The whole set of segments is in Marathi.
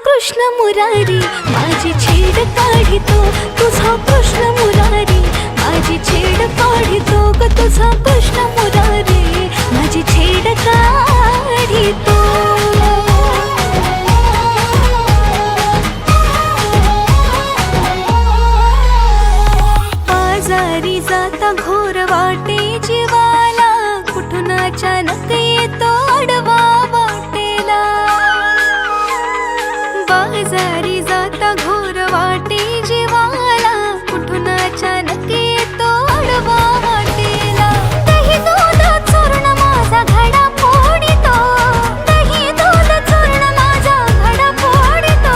कृष्ण मुरारी माझी छेड काढितो, तुझा कृष्ण मुरारी माझी छेड काढितो ग, तुझा कृष्ण मुरारी माझी छेड काढितो. बाजारी जाता घोर वाटे जीवाला, कुठून अचानक येतो आडवा वाटेला. बाजारी जाता घोर वाटे जीवाला, कुठून अचानक येतो आडवा वाटेला. दही दूध चूर्ण माझा घडा फोडितो, दही दूध चूर्ण माझा घडा फोडितो.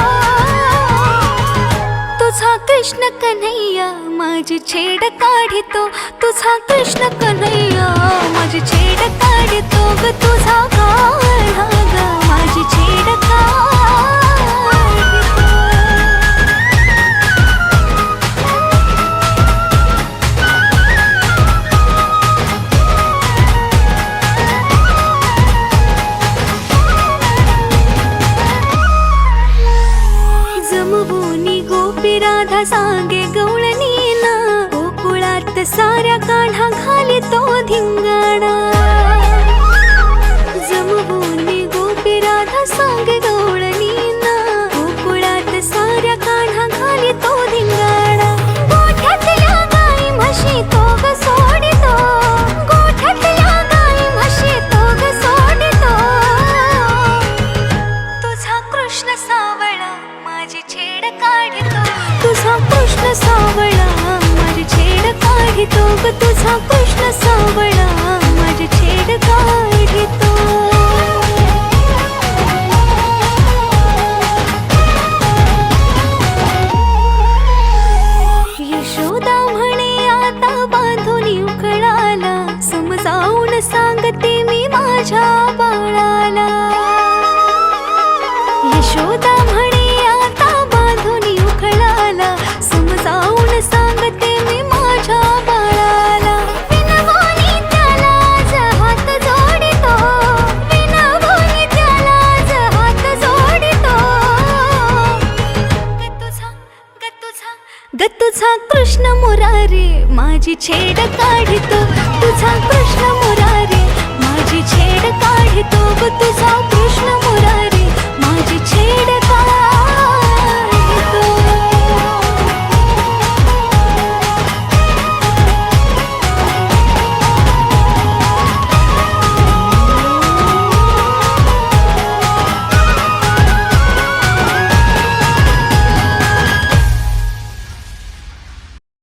तुझा कृष्ण कन्हैया माझी छेड काढितो, तुझा कृष्ण कन्हैया माझी छेड काढितो ग, तुझा काढा ग माझी छेड काढितो. जमवूनी गोपी राधा सांगे गवळणीना, गोकुळात साऱ्या काढा घाली तो धिंगाणा. जमवूनी गोपी राधा सांगे गवळणीना, गोकुळात साऱ्या काढा घाली तो धिंगाणा. गोठ्यातल्या गाई म्हशी तो ग सोडितो, गोठ्यातल्या गाई म्हशी तो ग सोडितो. तुझा कृष्ण सावळा माझी छेड काढितो, तुझा कृष्ण सावळा माझी छेड काढितो ग, तुझा कृष्ण सावळा माझी छेड काढितो. यशोदा म्हणे आता बांधून उकळाला, समजावून सांगते मी माझ्या बाळाला. यशोदा म्हणे आता बांधून उकळाला, समजावून सांगते मी माझ्या बाळाला. विनवणी त्याला आज हात जोडितो, विनवणी त्याला आज हात जोडितो. ग तुझा कृष्ण मुरारी माझी छेड काढितो, तुझा कृष्ण मुरारी